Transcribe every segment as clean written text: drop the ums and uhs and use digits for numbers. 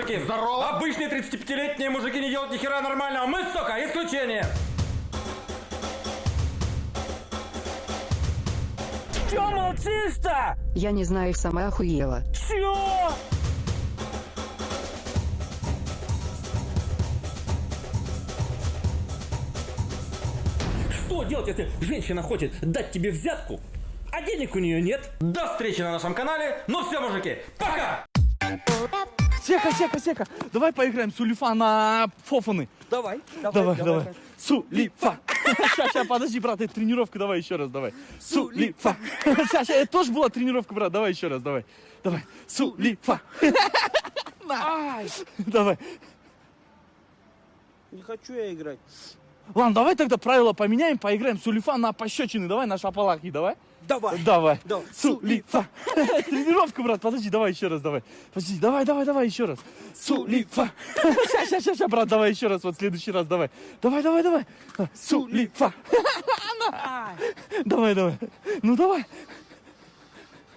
мужики? Здорово. Обычные 35-летние мужики не делают ни хера нормального. Мы, сука, исключение. Чё молчишь-то? Я не знаю, сама охуела. Чё? Что делать, если женщина хочет дать тебе взятку, а денег у нее нет? До встречи на нашем канале. Ну все, мужики, пока! Сека, давай поиграем сулифа на фофаны. Давай. Сулифа. Сейчас, подожди, брат, это тренировка, давай еще раз, давай. Сулифа. Сейчас, это тоже была тренировка, брат, давай еще раз, давай. Давай, сулифа. Давай. Не хочу я играть. Ладно, давай тогда правила поменяем, поиграем сулифа на пощечины, давай на шапалахи, давай. Давай. Сулифа. Тренировка, брат, подожди, давай еще раз, давай. Подожди, давай еще раз. Сулифа. Сейчас, брат, давай еще раз, вот в следующий раз, давай. Давай. Сулифа. Давай. Ну, давай.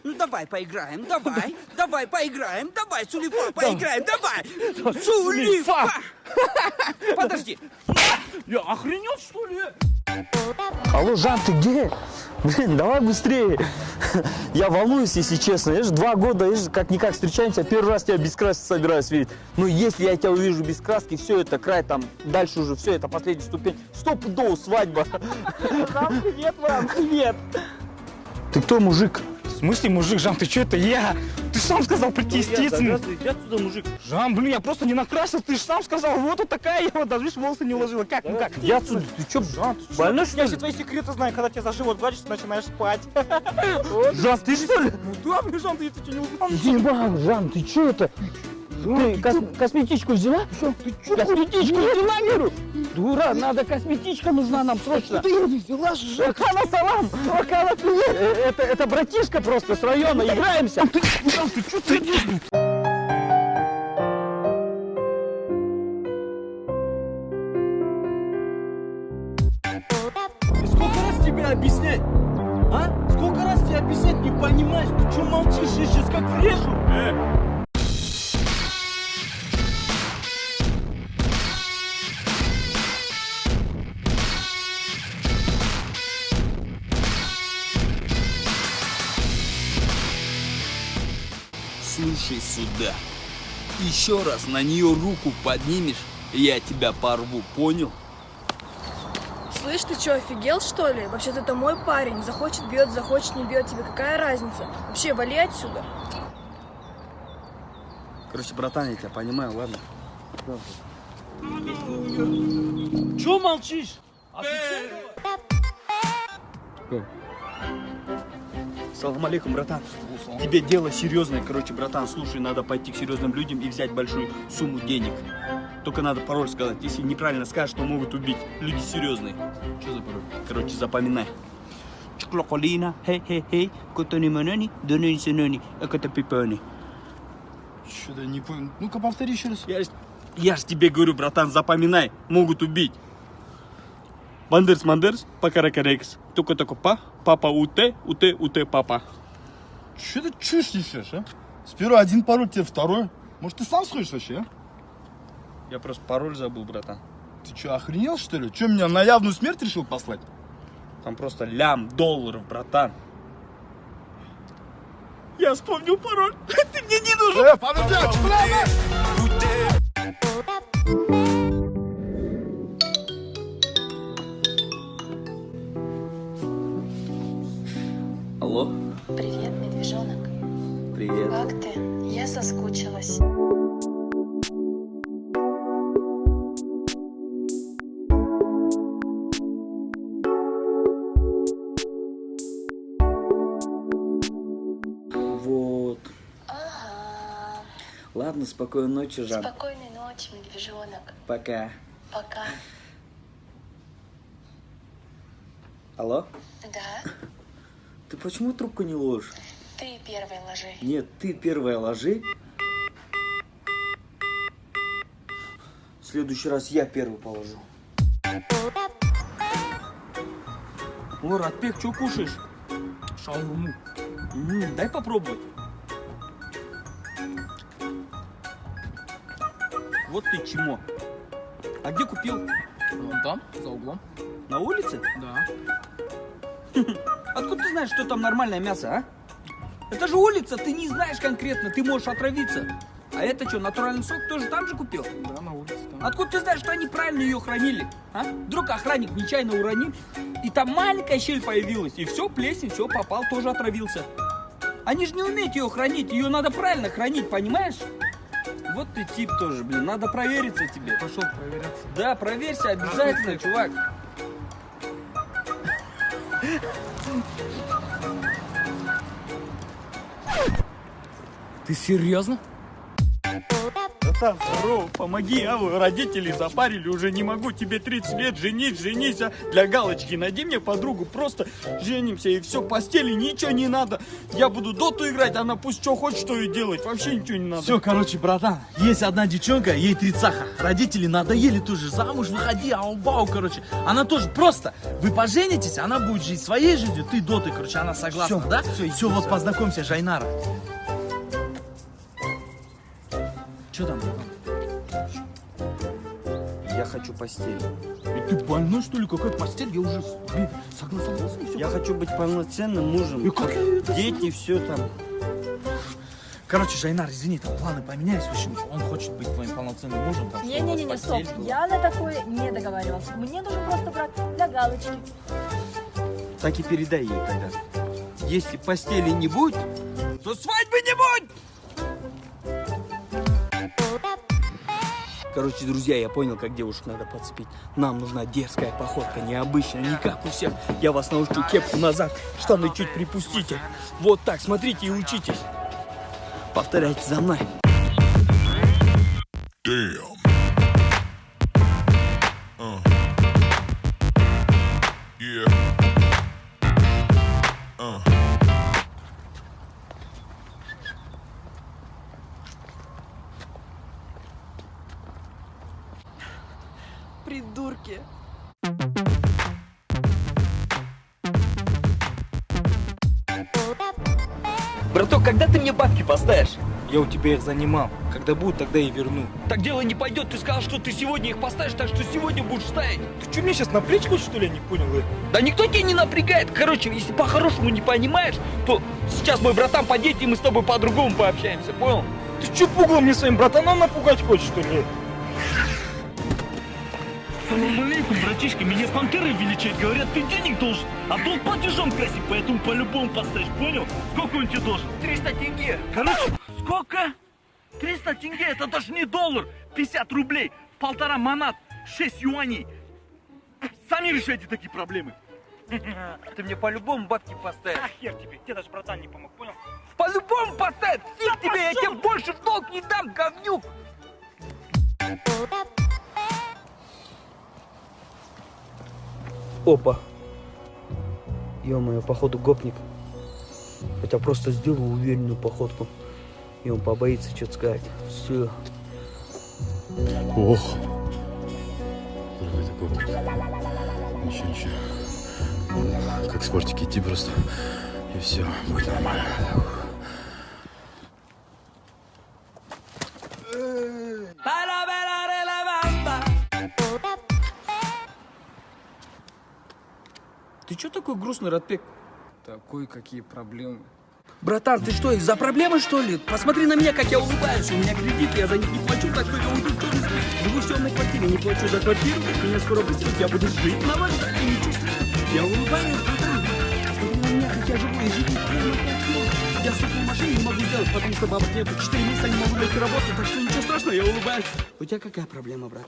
Ну давай поиграем, давай поиграем, давай, Сулифа, поиграем, давай. Сулифа. Подожди. Я охренел, что ли? Алло, Жан, ты где? Блин, давай быстрее. Я волнуюсь, если честно. Я же 2 года, как-никак встречаемся. Первый раз тебя без краски собираюсь видеть. Ну, если я тебя увижу без краски, все, это край, там, дальше уже все, это последняя ступень. Стопудово свадьба. Привет, вам, привет. Ты кто, мужик? В смысле, мужик, Жан, ты что, это я? Ты сам сказал прийти, естественно. Иди отсюда, мужик. Жан, блин, я просто не накрасил, ты же сам сказал, вот вот такая я, вот даже видишь, волосы не уложила. Как, ну как? Я отсюда. Ты что, Жан, ты больной, что Я ли? все твои секреты знаю, когда тебя за живот гладишь, ты начинаешь спать. Жан, ты что ли? Да, блин, Жан, ты что, не узнал? Ебан, Жан, ты что это? Ты косметичку взяла? Косметичку взяла, говорю? Дура, надо косметичка нужна нам срочно. Ты ее не взяла, Жан? Акана салам! Акана, привет! Это братишка просто с района, играемся. Жан, ты что ты делаешь? Сколько раз тебе объяснять? А? Сколько раз тебе объяснять, не понимаешь? Ты что молчишь? Я сейчас как врежу. Слушай сюда. Еще раз на нее руку поднимешь, я тебя порву, понял? Слышь, ты что, офигел, что ли? Вообще-то это мой парень. Захочет бьет, захочет не бьет. Тебе какая разница? Вообще, вали отсюда. Короче, братан, я тебя понимаю, ладно? Че молчишь? Отвечай давай. Салам алейкум, братан. Тебе дело серьезное, короче, братан. Слушай, надо пойти к серьезным людям и взять большую сумму денег. Только надо пароль сказать. Если неправильно скажешь, то могут убить. Люди серьезные. Что за пароль? Короче, запоминай. Чклоколина, хей, котони манани, дони синони, экота пипони. Что-то не понял. Ну-ка повтори еще раз. Я ж тебе говорю, братан, запоминай. Могут убить. Бандерс, покаракарекс. Только папа уте, папа. Что ты чушь несешь, а? Сперва один пароль, тебе второй. Может, ты сам сходишь вообще, а? Я просто пароль забыл, братан. Ты что, охренел, что ли? Че, меня на явную смерть решил послать? Там просто лям долларов, братан. Я вспомнил пароль. Ты мне не нужен. Подожди, бля! Алло, Привет, медвежонок. привет. Как ты? Я соскучилась. Вот. Ага. Ладно, спокойной ночи, Жан. Спокойной ночи, медвежонок. Пока. Пока. Алло? Да? Ты почему трубку не ложишь? Ты первый ложи. Нет, ты первая ложи. В следующий раз я первый положу. О, Радбек, что кушаешь? Шаурму. Дай попробовать. Вот ты чмо. А где купил? Вон там, за углом. На улице? Да. Откуда ты знаешь, что там нормальное мясо, а? Это же улица, ты не знаешь конкретно, ты можешь отравиться. А это что, натуральный сок тоже там же купил? Да, на улице там. Откуда ты знаешь, что они правильно ее хранили? А? Вдруг охранник нечаянно уронил, и там маленькая щель появилась, и все, плесень, все, попал, тоже отравился. Они же не умеют ее хранить, ее надо правильно хранить, понимаешь? Вот ты тип тоже, блин, надо провериться тебе. Пошел проверяться. Да, проверься обязательно, чувак. Ты серьезно? Братан, здорово, помоги, а вы родители запарили, уже не могу, тебе 30 лет, женись, а для галочки, найди мне подругу, просто женимся и все, постели ничего не надо, я буду доту играть, она пусть что хочет, что и делать, вообще ничего не надо. Все, короче, братан, есть одна девчонка, ей 30, родители надоели тоже, замуж выходи, ау-бау, короче. Она тоже просто, вы поженитесь, она будет жить своей жизнью, ты дотой, короче, она согласна, Всё, да? всё, Все, вот познакомься, Жайнара. Че там, братан? Я хочу постель. Ты больной, что ли? Какая постель? Я уже согласен, и все. Я хочу быть полноценным мужем, И как я это дети, все там. Короче, Жайнар, извини, там планы поменялись, в общем, он хочет быть твоим полноценным мужем. Там, чтобы у вас Не-не-не, стоп, постель была. я на такое не договаривался. Мне нужен просто брат для галочки. Так и передай ей тогда. Если постели не будет, то свадьбы не будет! Короче, друзья, я понял, как девушек надо подцепить. Нам нужна дерзкая походка, необычная, не как у всех. Я вас научу, кепку назад, штаны чуть припустите. Вот так, смотрите и учитесь. Повторяйте за мной. Придурки. Браток, когда ты мне бабки поставишь? Я у тебя их занимал. Когда будут, тогда и верну. Так дело не пойдет, ты сказал, что ты сегодня их поставишь, так что сегодня будешь ставить. Ты что, мне сейчас напрячь хочешь, что ли? Я не понял. Да никто тебя не напрягает. Короче, если по-хорошему не понимаешь, то сейчас мой братан подъедет, и мы с тобой по-другому пообщаемся, понял? Ты что, пугал мне своим братаном напугать хочешь, что ли? Салам алейкум, братишка, меня пантеры величать, говорят, ты денег должен, а долг платежом красить, поэтому по-любому поставишь, понял? Сколько он тебе должен? 300 тенге. Короче, сколько? 300 тенге, это даже не доллар, 50 рублей, 1,5 манат, 6 юаней. Сами решайте такие проблемы. Ты мне по-любому бабки поставишь. А хер тебе, тебе даже братан не помог, понял? По-любому поставь. Фиг тебе, я тебе больше в долг не дам, говнюк. Опа. Ё-моё, походу гопник. Хотя просто сделал уверенную походку. И он побоится что-то сказать. Все. Ох. Какой такой. Ничего. Как с фортики идти просто. И все, будет нормально. Ты чё такой грустный, Радпек? Такой, какие проблемы. Братан, ты что, из-за проблемы, что ли? Посмотри на меня, как я улыбаюсь. У меня кредиты, я за них не плачу, так что я уйду в турист. Живу в съемной квартире, не плачу за квартиру. Меня скоро выселят, я буду жить на вокзале, ничего страшного. Я улыбаюсь, братан. Посмотри на меня, как я живу, и живу прямо как я. Я столько машин не могу сделать, потому что бабок нету. 4 месяца не могу найти работу, так что ничего страшного, я улыбаюсь. У тебя какая проблема, брат?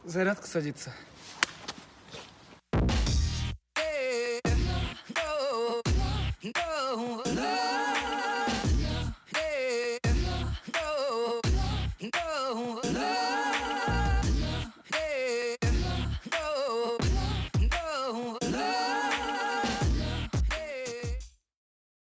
Зарядка садится.